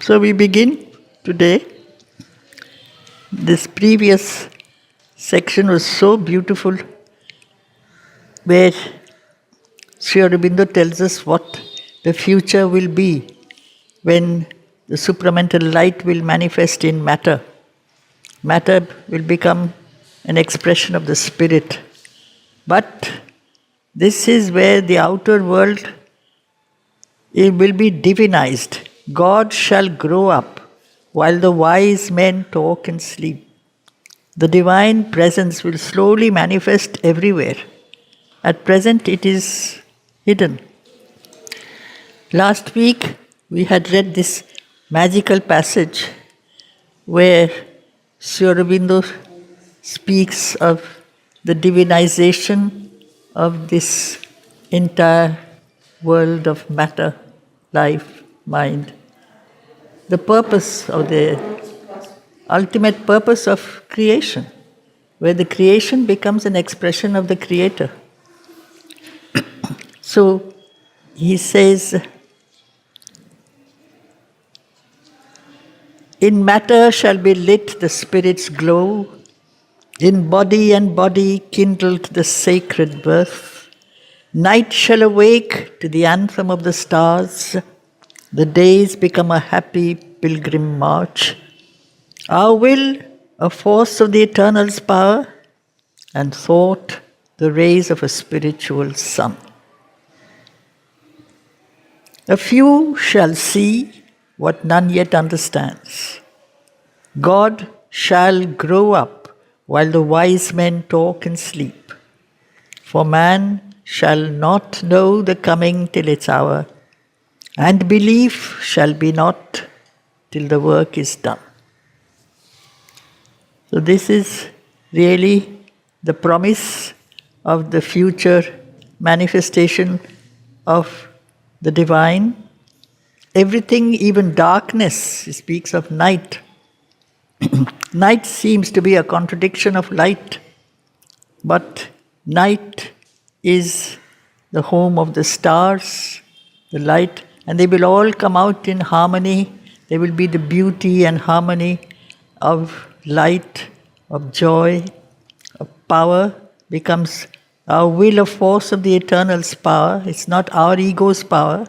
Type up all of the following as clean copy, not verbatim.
So we begin today. This previous section was so beautiful, where Sri Aurobindo tells us what the future will be when the supramental light will manifest in matter. Matter will become an expression of the spirit. But this is where the outer world, it will be divinized. God shall grow up while the wise men talk and sleep. The divine presence will slowly manifest everywhere. At present, it is hidden. Last week, we had read this magical passage where Sri Aurobindo speaks of the divinization of this entire world of matter, life, mind. The purpose of the ultimate purpose of creation, where the creation becomes an expression of the Creator. So he says, in matter shall be lit the Spirit's glow, in body and body kindled the sacred birth. Night shall awake to the anthem of the stars, the days become a happy pilgrim march. Our will, a force of the Eternal's power, and thought, the rays of a spiritual sun. A few shall see what none yet understands. God shall grow up while the wise men talk and sleep. For man shall not know the coming till its hour, and belief shall be not till the work is done. So this is really the promise of the future manifestation of the divine. Everything, even darkness, he speaks of night. Night seems to be a contradiction of light, but night is the home of the stars, the light, and they will all come out in harmony. There will be the beauty and harmony of light, of joy, of power, becomes our will, a force of the Eternal's power. It's not our ego's power.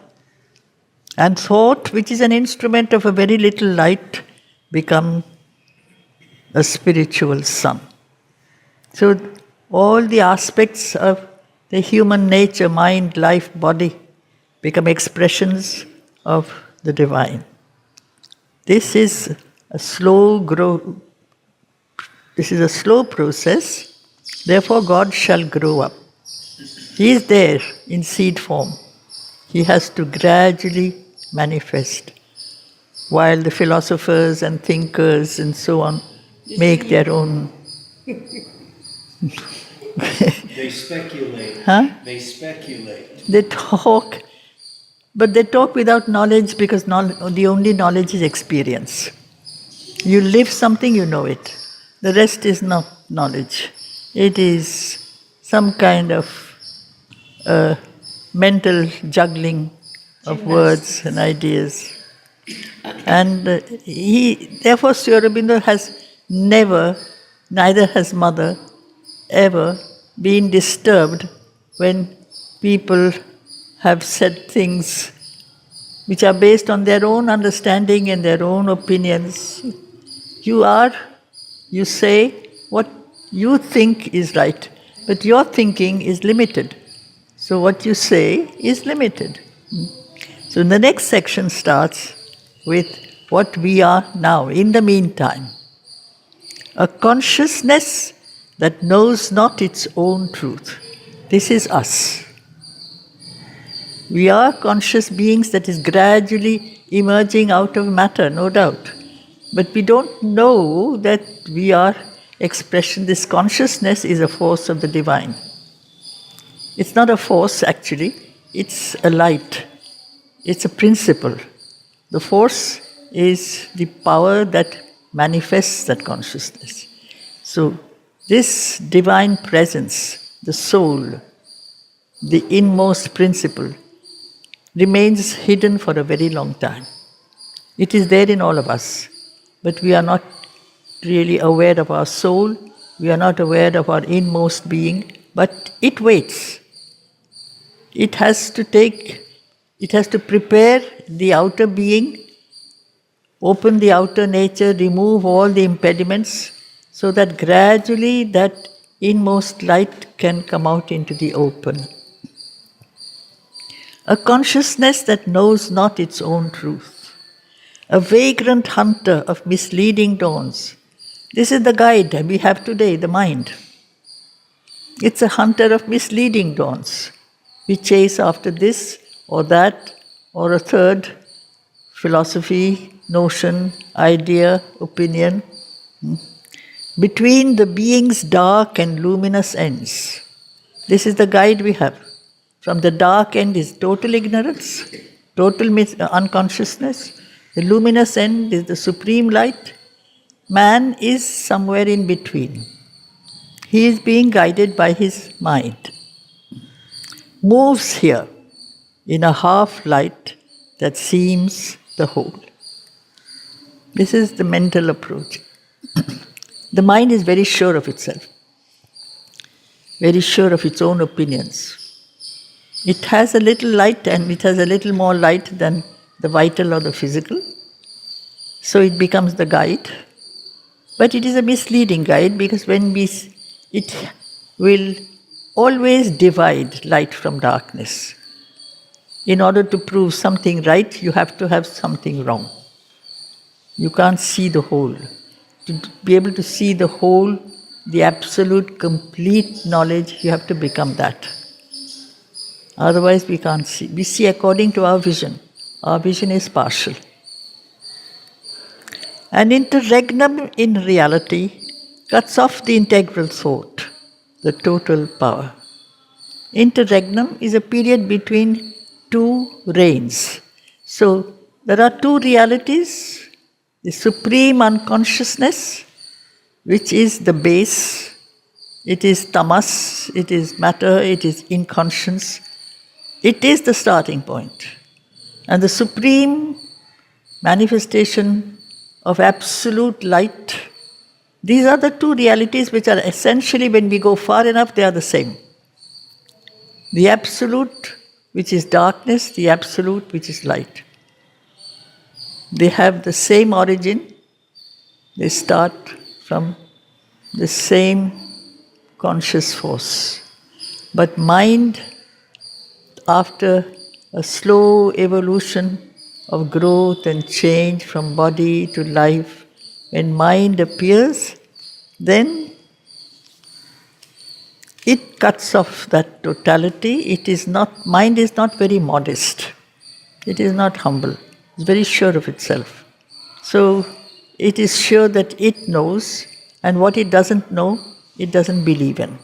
And thought, which is an instrument of a very little light, become a spiritual sun. So all the aspects of the human nature, mind, life, body, become expressions of the divine. This is a slow process. Therefore, God shall grow up. He is there in seed form. He has to gradually manifest, while the philosophers and thinkers and so on make their own. They speculate. Huh? They speculate. They talk, but they talk without knowledge, because the only knowledge is experience. You live something, you know it. The rest is not knowledge. It is some kind of mental juggling of words and ideas. And therefore Sri Aurobindo has never, neither has Mother, ever been disturbed when people have said things which are based on their own understanding and their own opinions. You say what you think is right, but your thinking is limited. So what you say is limited. So the next section starts with what we are now, in the meantime. A consciousness that knows not its own truth. This is us. We are conscious beings that is gradually emerging out of matter, no doubt. But we don't know that we are expression. This consciousness is a force of the divine. It's not a force actually, it's a light. It's a principle. The force is the power that manifests that consciousness. So this divine presence, the soul, the inmost principle, remains hidden for a very long time. It is there in all of us, but we are not really aware of our soul, we are not aware of our inmost being, but it waits. It has to prepare the outer being, open the outer nature, remove all the impediments, so that gradually that inmost light can come out into the open. A consciousness that knows not its own truth, a vagrant hunter of misleading dawns. This is the guide we have today, the mind. It's a hunter of misleading dawns. We chase after this or that or a third philosophy, notion, idea, opinion, between the being's dark and luminous ends. This is the guide we have. From the dark end is total ignorance, total unconsciousness. The luminous end is the supreme light. Man is somewhere in between. He is being guided by his mind. Moves here in a half light that seems the whole. This is the mental approach. The mind is very sure of itself, very sure of its own opinions. It has a little light and it has a little more light than the vital or the physical. So it becomes the guide. But it is a misleading guide because it will always divide light from darkness. In order to prove something right, you have to have something wrong. You can't see the whole. To be able to see the whole, the absolute, complete knowledge, you have to become that. Otherwise we can't see. We see according to our vision. Our vision is partial. An interregnum in reality cuts off the integral thought, the total power. Interregnum is a period between two reigns. So there are two realities, the supreme unconsciousness, which is the base, it is tamas, it is matter, it is inconscience. It is the starting point. And the supreme manifestation of absolute light, these are the two realities which are essentially, when we go far enough, they are the same. The absolute, which is darkness, the absolute, which is light. They have the same origin, they start from the same conscious force. But mind, after a slow evolution of growth and change from body to life, when mind appears, then it cuts off that totality. Mind is not very modest. It is not humble. It's very sure of itself. So it is sure that it knows, and what it doesn't know, it doesn't believe in.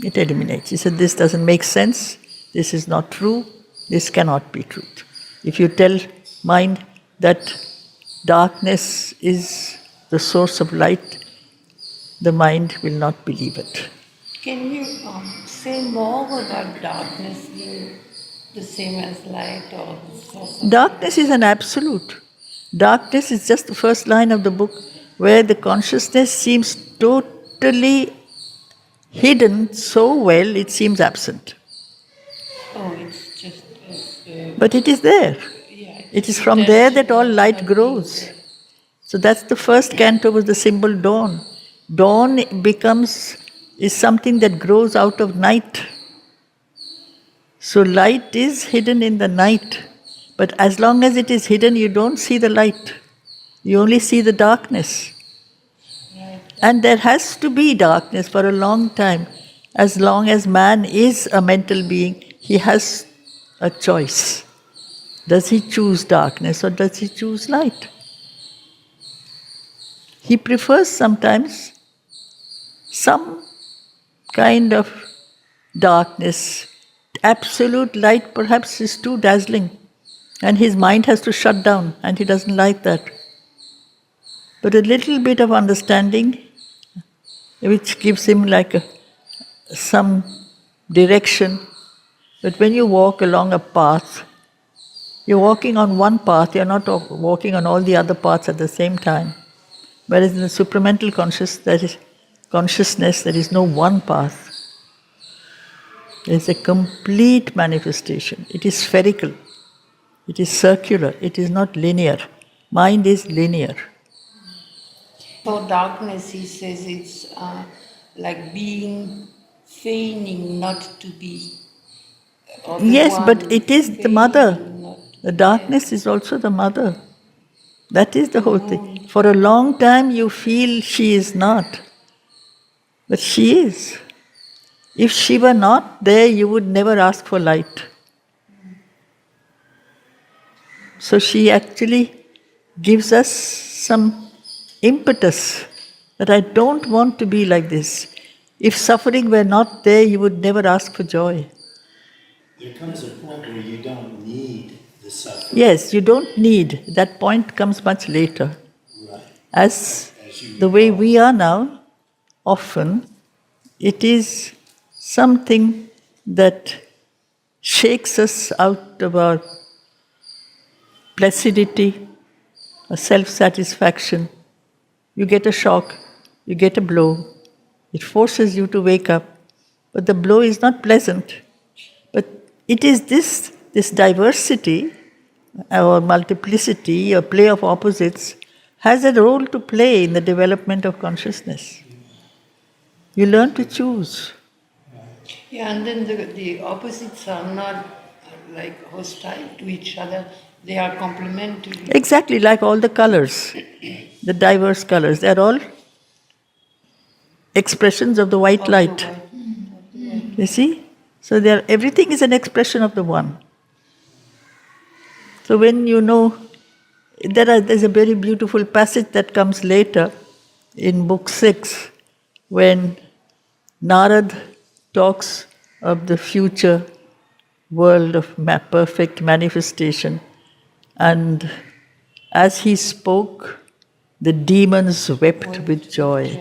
It eliminates. It said, this doesn't make sense, this is not true, this cannot be truth. If you tell mind that darkness is the source of light, the mind will not believe it. Can you say more about darkness being the same as light or the source of Darkness is an absolute. Darkness is just the first line of the book, where the consciousness seems totally hidden so well it seems absent. Oh, it's just... But it is there. yeah, It is from there that all light grows. So that's the first canto, was the symbol dawn. Dawn is something that grows out of night. So light is hidden in the night. But as long as it is hidden, you don't see the light. You only see the darkness. And there has to be darkness for a long time. As long as man is a mental being, he has a choice. Does he choose darkness or does he choose light? He prefers sometimes some kind of darkness. Absolute light perhaps is too dazzling, and his mind has to shut down, and he doesn't like that. But a little bit of understanding, which gives him like some direction. But when you walk along a path, You're walking on one path, you're not walking on all the other paths at the same time. Whereas in the supramental consciousness, there is no one path. There is a complete manifestation. It is spherical. It is circular. It is not linear. Mind is linear. For darkness, he says it's like being, feigning not to be. Or the Yes, but one it is the feigning mother. not to The be. darkness is also the mother. That is the whole thing. For a long time you feel she is not. But she is. If she were not there, you would never ask for light. So she actually gives us some impetus that I don't want to be like this. If suffering were not there, you would never ask for joy. There comes a point where you don't need the suffering. Yes, you don't need. That point comes much later. Right. As you the way we are now, often, it is something that shakes us out of our placidity, a self-satisfaction. You get a shock, you get a blow. It forces you to wake up. But the blow is not pleasant. But it is this diversity or multiplicity or play of opposites has a role to play in the development of consciousness. You learn to choose. Yeah, and then the opposites are not like hostile to each other, they are complementary. Exactly like all the colors, the diverse colors. They're all expressions of the white Of the light. one. You see? So everything is an expression of the one. So when you know, there's a very beautiful passage that comes later in book 6 when Narad talks of the future world of perfect manifestation. And as he spoke, the demons wept with joy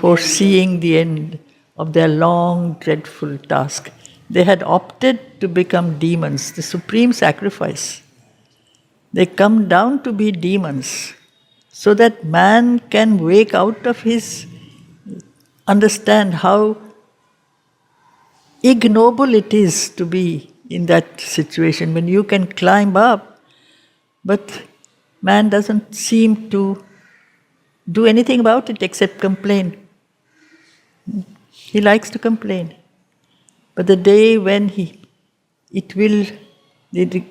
for seeing the end of their long, dreadful task. They had opted to become demons, the supreme sacrifice. They come down to be demons so that man can wake out of his, understand how ignoble it is to be in that situation when you can climb up, but man doesn't seem to do anything about it except complain. He likes to complain. But the day when the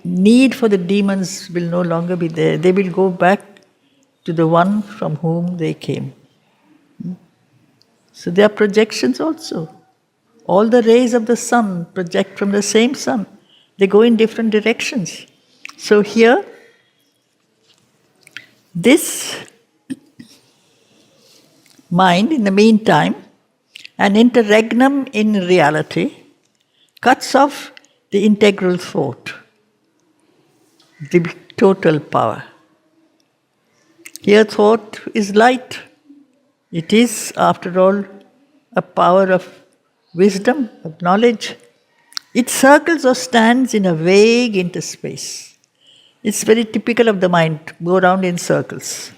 need for the demons will no longer be there. They will go back to the one from whom they came. So they are projections also. All the rays of the sun project from the same sun. They go in different directions. So here, this mind, in the meantime, an interregnum in reality, cuts off the integral thought, the total power. Here, thought is light. It is, after all, a power of wisdom, of knowledge. It circles or stands in a vague interspace. It's very typical of the mind, go around in circles,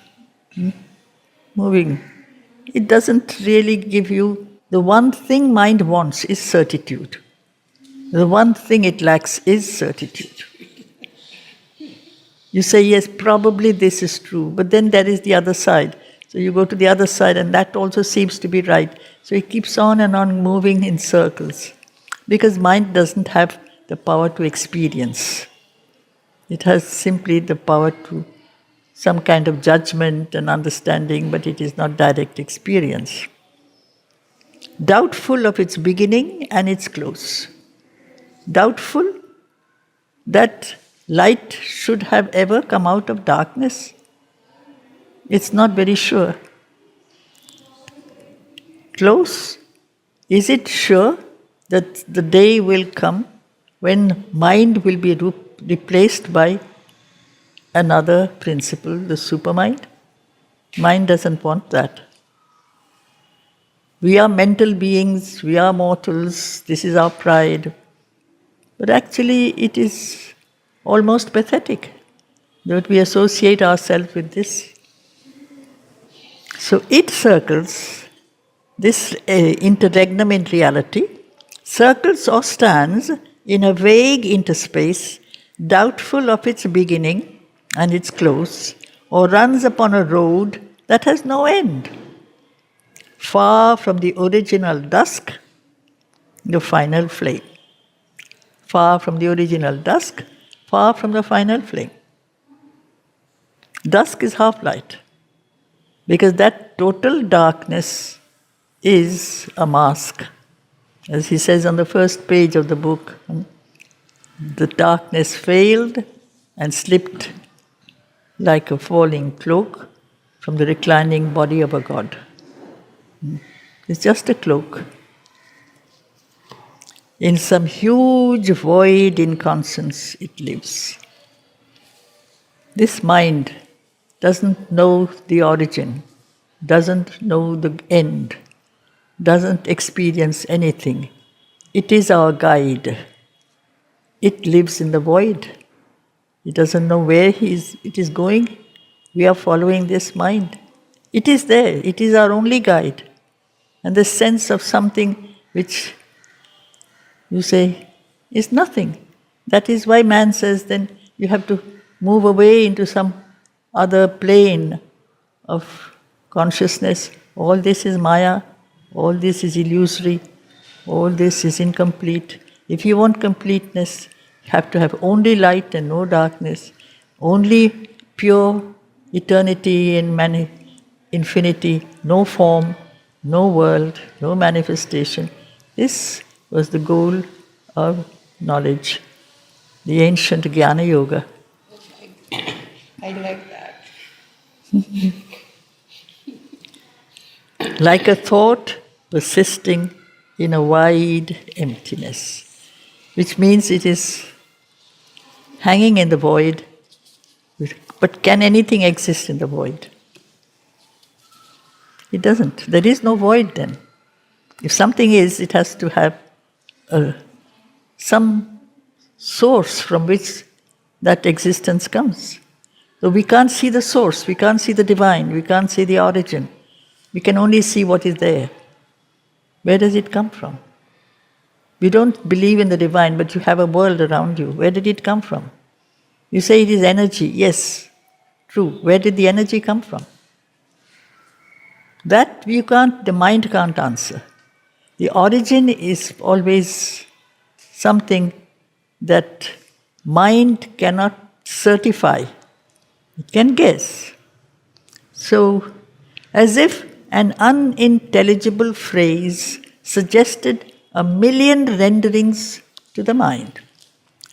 moving. It doesn't really give you, the one thing mind wants is certitude. The one thing it lacks is certitude. You say, yes, probably this is true, but then there is the other side. So you go to the other side and that also seems to be right. So it keeps on and on moving in circles. Because mind doesn't have the power to experience. It has simply the power to some kind of judgment and understanding, but it is not direct experience. Doubtful of its beginning and its close. Doubtful that light should have ever come out of darkness. It's not very sure. Close. Is it sure that the day will come when mind will be replaced by another principle, the supermind? Mind doesn't want that. We are mental beings, we are mortals, this is our pride. But actually it is almost pathetic that we associate ourselves with this. So it circles, this interregnum in reality, circles or stands in a vague interspace, doubtful of its beginning and its close, or runs upon a road that has no end. Far from the original dusk, the final flame. Far from the original dusk, far from the final flame. Dusk is half light, because that total darkness is a mask. As he says on the first page of the book, the darkness failed and slipped like a falling cloak from the reclining body of a god. It's just a cloak. In some huge void inconscience it lives. This mind doesn't know the origin, doesn't know the end, doesn't experience anything. It is our guide. It lives in the void. It doesn't know where it is going. We are following this mind. It is there. It is our only guide. And the sense of something which you say is nothing. That is why man says then you have to move away into some other plane of consciousness. All this is Maya, all this is illusory, all this is incomplete. If you want completeness, you have to have only light and no darkness, only pure eternity and infinity, no form, no world, no manifestation. This was the goal of knowledge, the ancient Jnana Yoga. I like that. Like a thought persisting in a wide emptiness, which means it is hanging in the void. But can anything exist in the void? It doesn't. There is no void then. If something is, it has to have some source from which that existence comes. So we can't see the source, we can't see the divine, we can't see the origin. We can only see what is there. Where does it come from? You don't believe in the divine, but you have a world around you. Where did it come from? You say it is energy. Yes, true. Where did the energy come from? That the mind can't answer. The origin is always something that mind cannot certify. It can guess. So, as if an unintelligible phrase suggested a million renderings to the mind.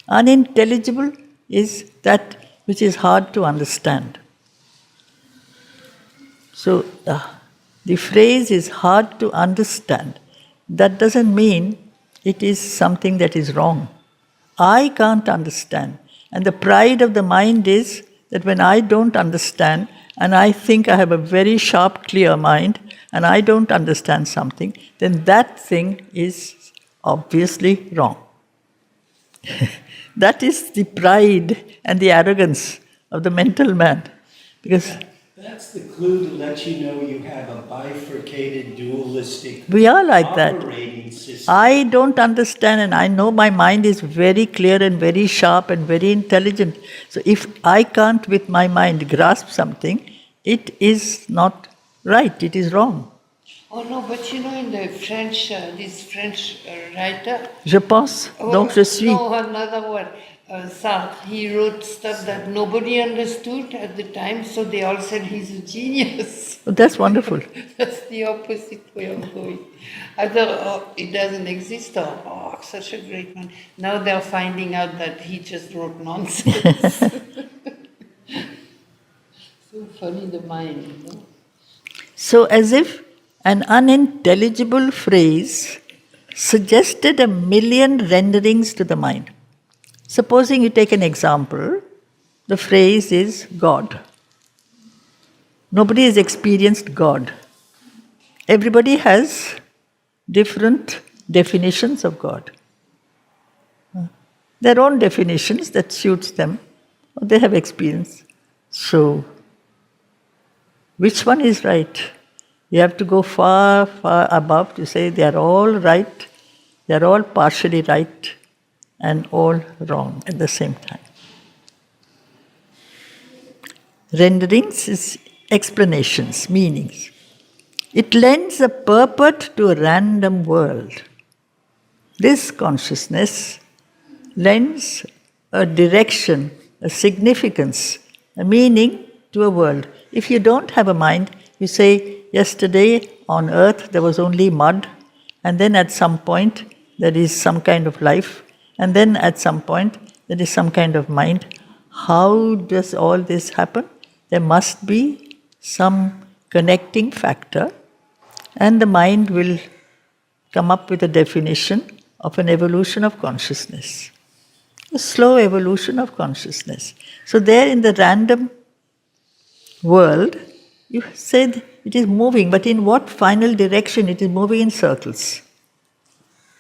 Unintelligible is that which is hard to understand. So, the phrase is hard to understand. That doesn't mean it is something that is wrong. I can't understand. And the pride of the mind is that when I don't understand, and I think I have a very sharp, clear mind, and I don't understand something, then that thing is obviously wrong. That is the pride and the arrogance of the mental man. Because That's the clue to let you know you have a bifurcated, dualistic we are like that. operating system. I don't understand, and I know my mind is very clear and very sharp and very intelligent. So if I can't with my mind grasp something, it is not right, it is wrong. Oh no, but you know in the French, this French writer... Je pense, donc je suis. No, another one. Sartre, he wrote stuff that nobody understood at the time, so they all said he's a genius. Oh, that's wonderful. That's the opposite way of going. Either it doesn't exist or such a great man. Now they're finding out that he just wrote nonsense. So funny, the mind, you know? So as if an unintelligible phrase suggested a million renderings to the mind. Supposing you take an example, the phrase is God. Nobody has experienced God. Everybody has different definitions of God. their own definitions that suits them, or they have experience. So, which one is right? You have to go far, far above to say they are all right, they are all partially right, and all wrong at the same time. Renderings is explanations, meanings. It lends a purport to a random world. This consciousness lends a direction, a significance, a meaning to a world. If you don't have a mind, you say, yesterday on earth there was only mud, and then at some point there is some kind of life, and then at some point there is some kind of mind. How does all this happen? There must be some connecting factor, and the mind will come up with a definition of an evolution of consciousness. A slow evolution of consciousness. So there in the random world, you said it is moving, but in what final direction? It is moving in circles.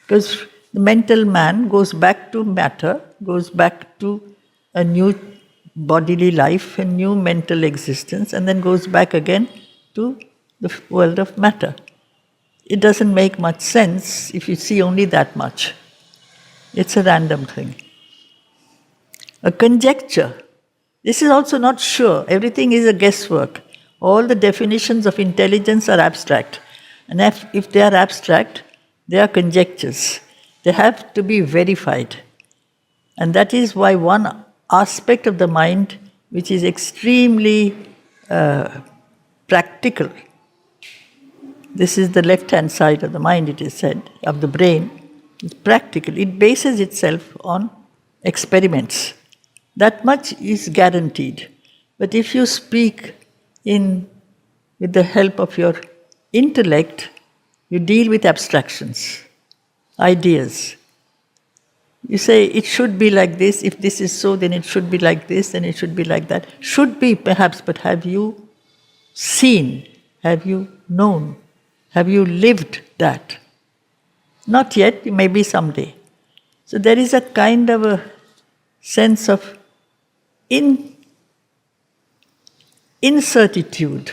Because the mental man goes back to matter, goes back to a new bodily life, a new mental existence, and then goes back again to the world of matter. It doesn't make much sense if you see only that much. It's a random thing. A conjecture. This is also not sure. Everything is a guesswork. All the definitions of intelligence are abstract. And if they are abstract, they are conjectures. They have to be verified. And that is why one aspect of the mind which is extremely practical, this is the left-hand side of the mind, it is said, of the brain, it's practical. It bases itself on experiments. That much is guaranteed. But if you speak with the help of your intellect, you deal with abstractions, ideas. You say, it should be like this, if this is so, then it should be like this, then it should be like that. Should be, perhaps, but have you seen? Have you known? Have you lived that? Not yet, maybe someday. So there is a kind of a sense of incertitude.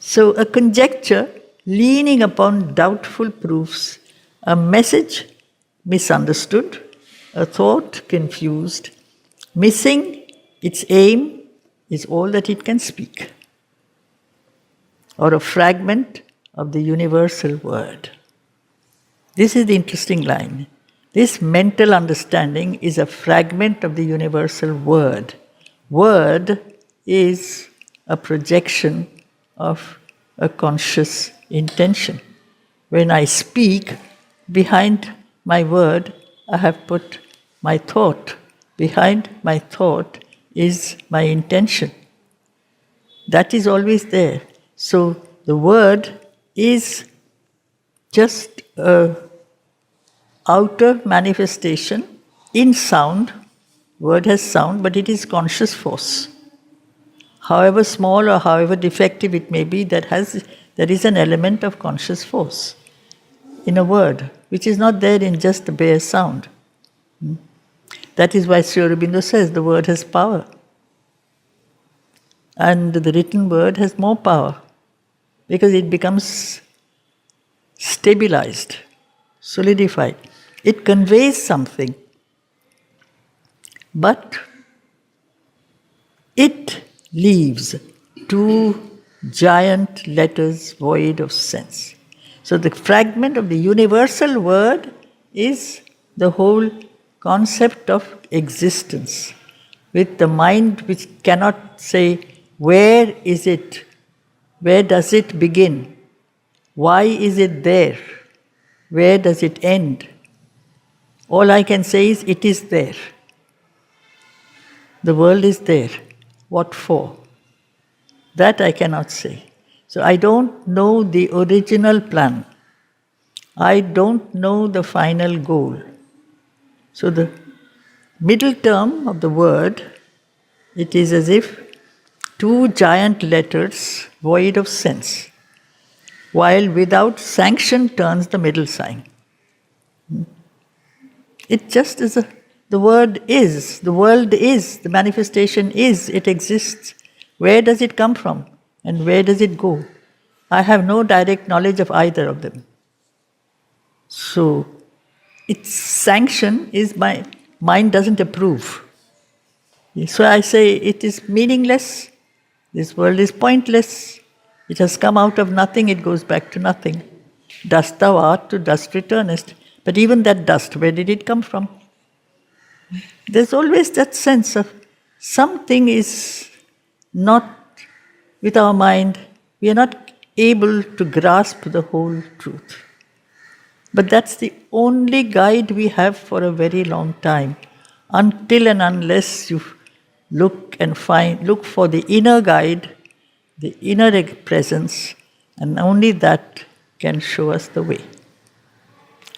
So a conjecture leaning upon doubtful proofs, a message misunderstood, a thought confused, missing its aim is all that it can speak, or a fragment of the universal word. This is the interesting line. This mental understanding is a fragment of the universal word. Word is a projection of a conscious intention. When I speak, behind my word, I have put my thought. Behind my thought is my intention. That is always there. So the word is just an outer manifestation in sound. Word has sound, but it is conscious force. However small or however defective it may be, there is an element of conscious force in a word, which is not there in just the bare sound. That is why Sri Aurobindo says the word has power. And the written word has more power, because it becomes stabilized, solidified. It conveys something, but it leaves two giant letters void of sense. So the fragment of the universal word is the whole concept of existence, with the mind which cannot say, where is it? Where does it begin? Why is it there? Where does it end? All I can say is, it is there. The world is there. What for? That I cannot say. So I don't know the original plan. I don't know the final goal. So the middle term of the word, it is as if two giant letters void of sense, while without sanction turns the middle sign. It just is the word is, the world is, the manifestation is, it exists. Where does it come from? And where does it go? I have no direct knowledge of either of them. So, its sanction is my mind doesn't approve. So I say it is meaningless, this world is pointless, it has come out of nothing, it goes back to nothing. Dust thou art, to dust returnest. But even that dust, where did it come from? There's always that sense of something is not with our mind, we are not able to grasp the whole truth. But that's the only guide we have for a very long time, until and unless you look for the inner guide, the inner presence, and only that can show us the way.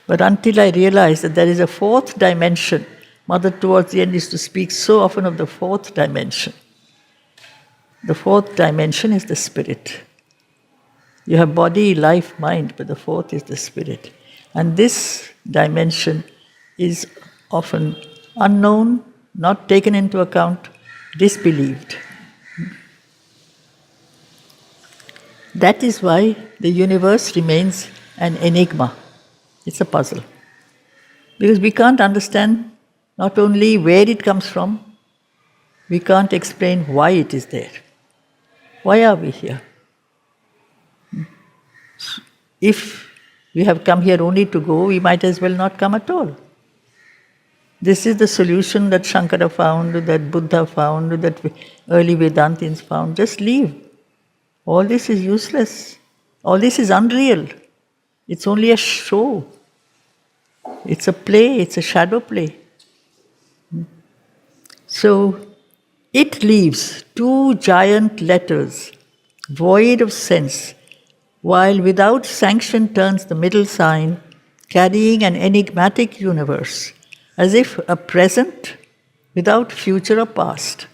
But until I realize that there is a fourth dimension, Mother towards the end used to speak so often of the fourth dimension. The fourth dimension is the spirit. You have body, life, mind, but the fourth is the spirit. And this dimension is often unknown, not taken into account, disbelieved. That is why the universe remains an enigma. It's a puzzle. Because we can't understand not only where it comes from, we can't explain why it is there. Why are we here? If we have come here only to go, we might as well not come at all. This is the solution that Shankara found, that Buddha found, that early Vedantins found. Just leave. All this is useless. All this is unreal. It's only a show. It's a play, it's a shadow play. So, it leaves two giant letters, void of sense, while without sanction turns the middle sign, carrying an enigmatic universe, as if a present without future or past.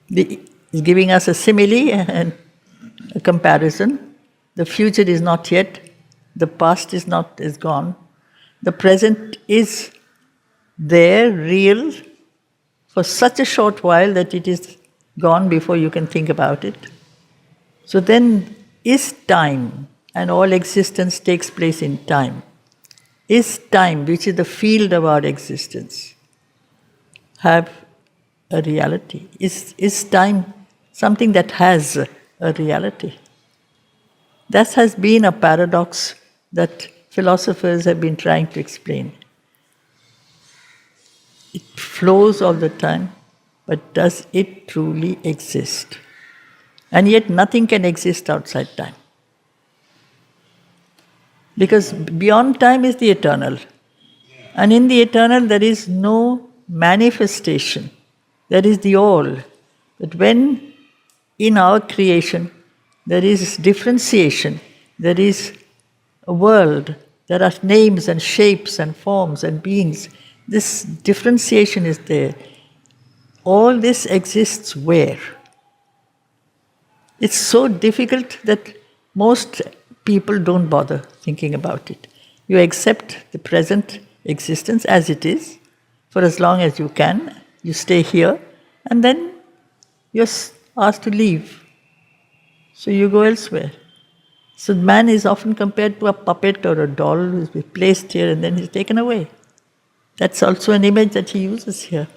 Is giving us a simile and a comparison. The future is not yet, the past is gone. The present is there, real, for such a short while that it is gone before you can think about it. So then, is time, and all existence takes place in time, is time, which is the field of our existence, have a reality? Is time something that has a reality? That has been a paradox that philosophers have been trying to explain. It flows all the time, but does it truly exist? And yet nothing can exist outside time. Because beyond time is the eternal. And in the eternal there is no manifestation. There is the all. But when in our creation there is differentiation, there is a world, there are names and shapes and forms and beings, this differentiation is there. All this exists where? It's so difficult that most people don't bother thinking about it. You accept the present existence as it is, for as long as you can, you stay here, and then you're asked to leave. So you go elsewhere. So man is often compared to a puppet or a doll who's been placed here and then he's taken away. That's also an image that he uses here.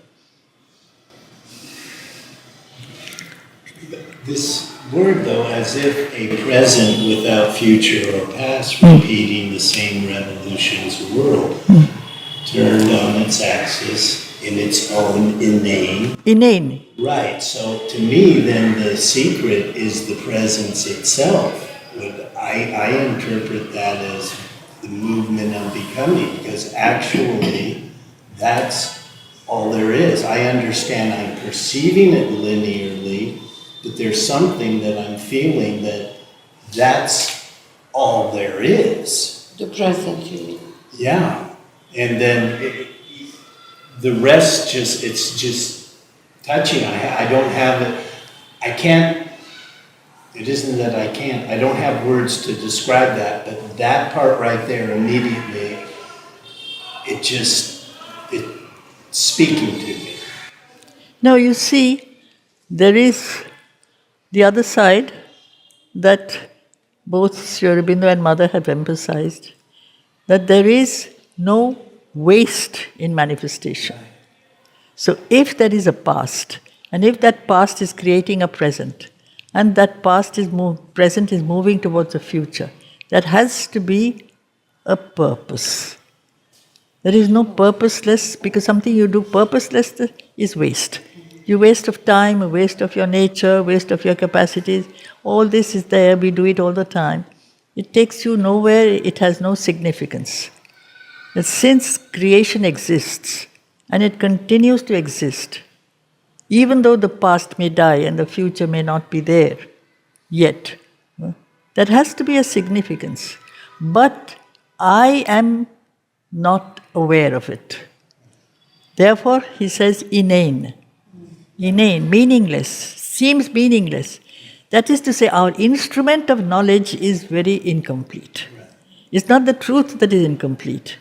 This word, though, as if a present without future or past, repeating the same revolutions world, turned on its axis in its own inane. Inane. Right, so to me, then the secret is the presence itself. I interpret that as the movement of becoming, because actually that's all there is. I understand I'm perceiving it linearly, but there's something that I'm feeling that's all there is. The present, you mean? Yeah, and then the rest it's just touching. I don't have it, I can't, it isn't that I can't, I don't have words to describe that, but that part right there immediately, it it's speaking to me. Now you see, there is the other side that both Sri Aurobindo and Mother have emphasized, that there is no waste in manifestation. So if there is a past, and if that past is creating a present, and that present is moving towards the future, that has to be a purpose. There is no purposeless, because something you do purposeless is waste. You waste of time, a waste of your nature, waste of your capacities. All this is there, we do it all the time. It takes you nowhere, it has no significance. But since creation exists, and it continues to exist, even though the past may die and the future may not be there yet, that has to be a significance. But I am not aware of it. Therefore, he says inane. Inane, meaningless, seems meaningless. That is to say, our instrument of knowledge is very incomplete. It's not the truth that is incomplete.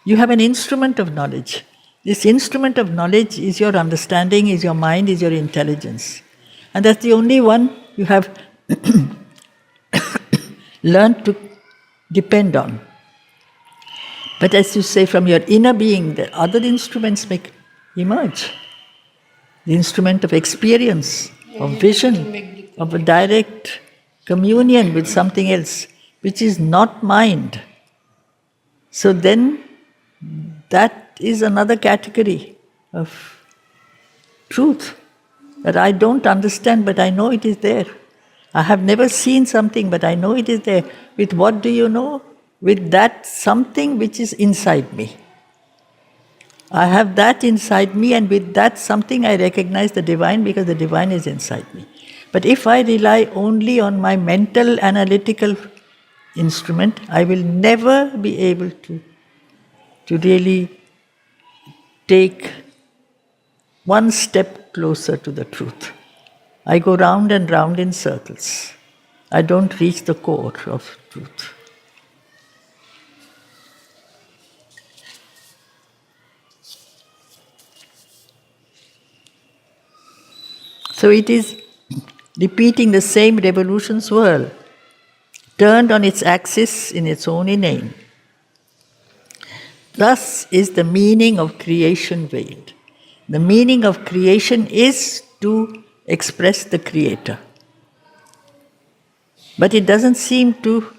You have an instrument of knowledge. This instrument of knowledge is your understanding, is your mind, is your intelligence. And that's the only one you have learned to depend on. But as you say, from your inner being, the other instruments may emerge. The instrument of experience, of vision, of a direct communion with something else, which is not mind. So then, that is another category of truth that I don't understand, but I know it is there. I have never seen something, but I know it is there. With what do you know? With that something which is inside me. I have that inside me, and with that something I recognize the divine, because the divine is inside me. But if I rely only on my mental, analytical instrument, I will never be able to really take one step closer to the truth. I go round and round in circles. I don't reach the core of truth. So it is repeating the same revolution swirl, turned on its axis in its own inane. Thus is the meaning of creation veiled. The meaning of creation is to express the Creator. But it doesn't seem to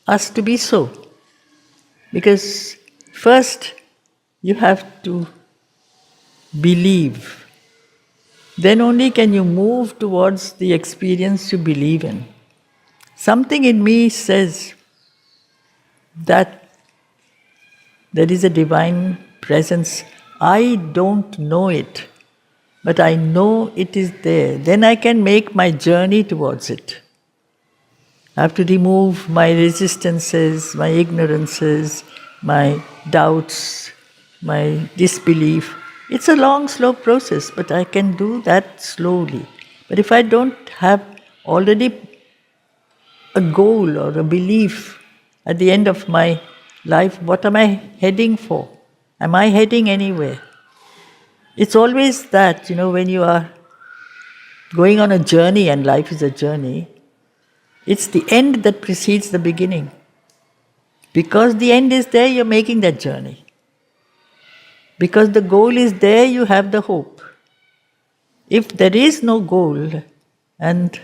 us to be so. Because first you have to believe. Then only can you move towards the experience you believe in. Something in me says that there is a divine presence. I don't know it, but I know it is there. Then I can make my journey towards it. I have to remove my resistances, my ignorances, my doubts, my disbelief. It's a long, slow process, but I can do that slowly. But if I don't have already a goal or a belief at the end of my life, what am I heading for? Am I heading anywhere? It's always that, when you are going on a journey, and life is a journey, it's the end that precedes the beginning. Because the end is there, you're making that journey. Because the goal is there, you have the hope. If there is no goal, and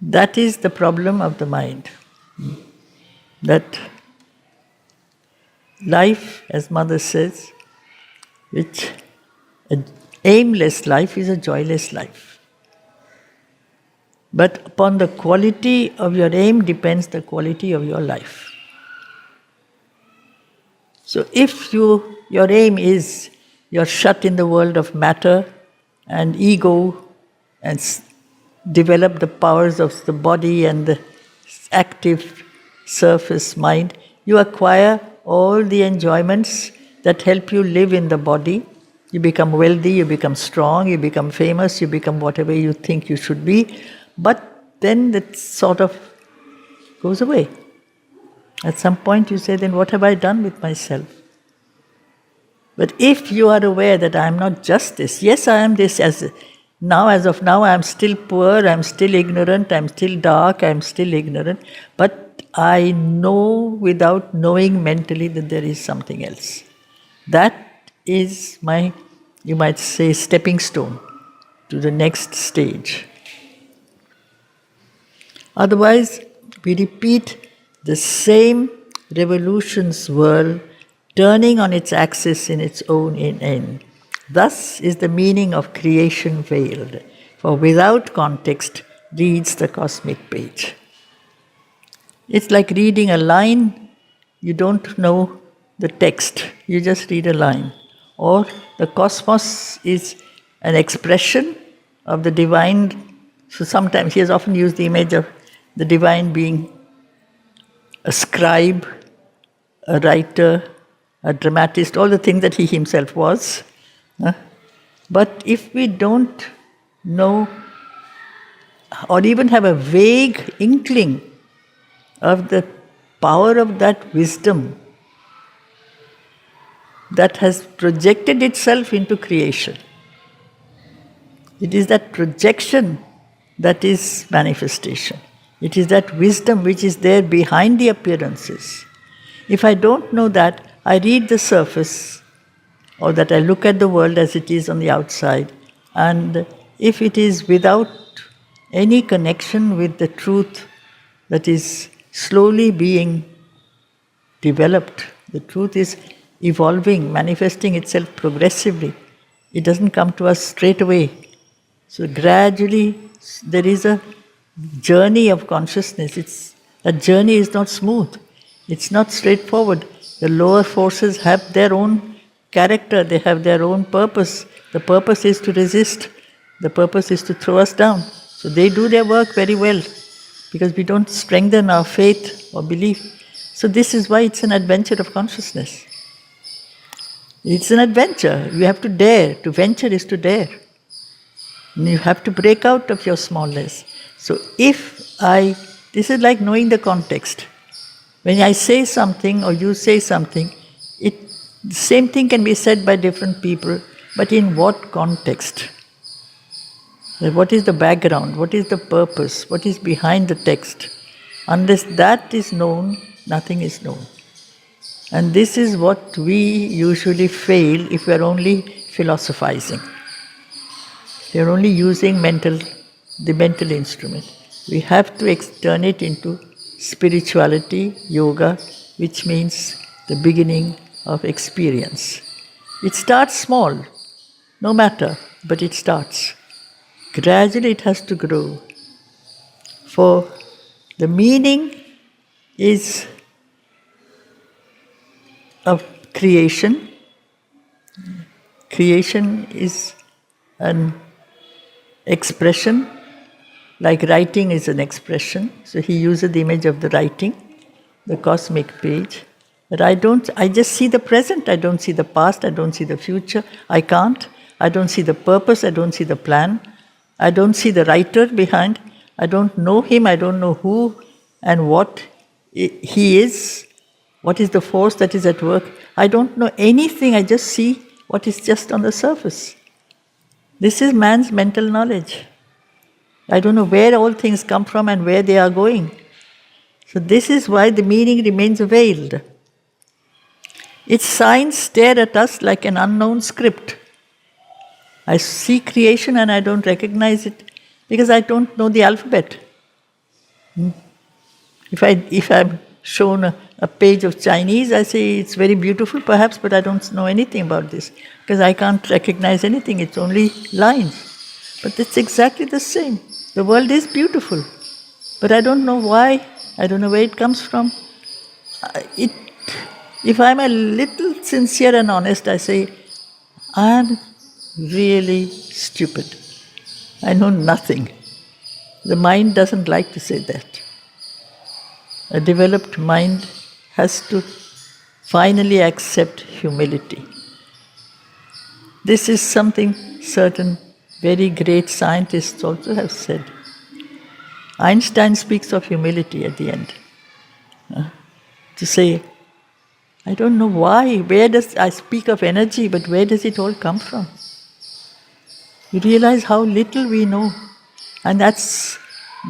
that is the problem of the mind, that life, as Mother says, which an aimless life is a joyless life. But upon the quality of your aim depends the quality of your life. So if your aim is you're shut in the world of matter and ego and develop the powers of the body and the active surface mind, you acquire all the enjoyments that help you live in the body. You become wealthy, you become strong, you become famous, you become whatever you think you should be. But then that sort of goes away. At some point you say, then what have I done with myself? But if you are aware that I am not just this, yes, I am this as of now, I am still poor, I am still ignorant, I am still dark, I am still ignorant, but I know without knowing mentally that there is something else. That is my, you might say, stepping stone to the next stage. Otherwise, we repeat the same revolutions whirl, turning on its axis in its own end. Thus is the meaning of creation veiled, for without context reads the cosmic page. It's like reading a line, you don't know the text, you just read a line. Or the cosmos is an expression of the divine. So sometimes he has often used the image of the divine being a scribe, a writer, a dramatist, all the things that he himself was. But if we don't know or even have a vague inkling of the power of that wisdom that has projected itself into creation, it is that projection that is manifestation. It is that wisdom which is there behind the appearances. If I don't know that, I read the surface, or that I look at the world as it is on the outside, and if it is without any connection with the truth that is slowly being developed, the truth is evolving, manifesting itself progressively. It doesn't come to us straight away. So gradually there is a journey of consciousness. That journey is not smooth. It's not straightforward. The lower forces have their own character, they have their own purpose. The purpose is to resist. The purpose is to throw us down. So they do their work very well because we don't strengthen our faith or belief. So this is why it's an adventure of consciousness. It's an adventure. You have to dare. To venture is to dare. And you have to break out of your smallness. So this is like knowing the context. When I say something or you say something, the same thing can be said by different people, but in what context? What is the background? What is the purpose? What is behind the text? Unless that is known, nothing is known. And this is what we usually fail if we are only philosophizing. We are only using the mental instrument. We have to turn it into spirituality, yoga, which means the beginning of experience. It starts small, no matter, but it starts. Gradually it has to grow. For the meaning is of creation. Creation is an expression, like writing is an expression. So he uses the image of the writing, the cosmic page. But I just see the present, I don't see the past, I don't see the future, I can't. I don't see the purpose, I don't see the plan, I don't see the writer behind, I don't know him, I don't know who and what he is, what is the force that is at work. I don't know anything, I just see what is just on the surface. This is man's mental knowledge. I don't know where all things come from and where they are going. So this is why the meaning remains veiled. Its signs stare at us like an unknown script. I see creation and I don't recognize it because I don't know the alphabet. If I'm shown a page of Chinese, I say it's very beautiful perhaps, but I don't know anything about this because I can't recognize anything, it's only lines. But it's exactly the same. The world is beautiful, but I don't know why, I don't know where it comes from. If I'm a little sincere and honest, I say, I'm really stupid. I know nothing. The mind doesn't like to say that. A developed mind has to finally accept humility. This is something certain very great scientists also have said. Einstein speaks of humility at the end. To say, I don't know why. I speak of energy, but where does it all come from? You realize how little we know. And that's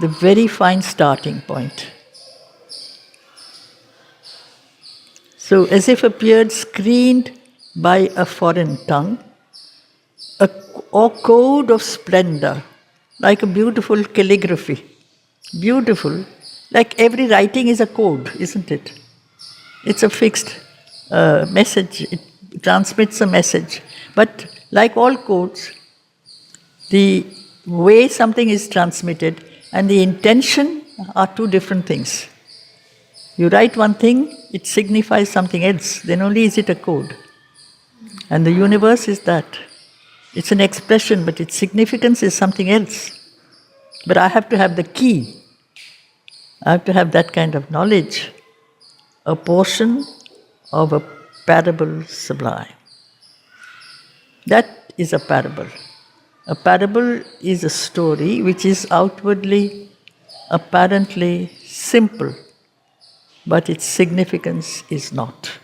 the very fine starting point. So, as if appeared screened by a foreign tongue, or code of splendor, like a beautiful calligraphy. Beautiful. Like every writing is a code, isn't it? It's a fixed message, it transmits a message. But like all codes, the way something is transmitted and the intention are two different things. You write one thing, it signifies something else, then only is it a code. And the universe is that. It's an expression, but its significance is something else. But I have to have the key. I have to have that kind of knowledge. A portion of a parable sublime. That is a parable. A parable is a story which is outwardly, apparently simple, but its significance is not.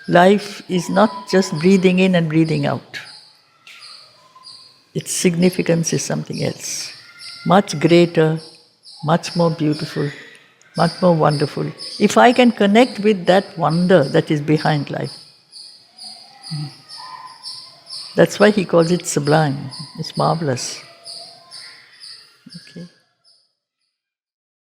Life is not just breathing in and breathing out. Its significance is something else, much greater, much more beautiful, much more wonderful. If I can connect with that wonder that is behind life, that's why he calls it sublime. It's marvelous.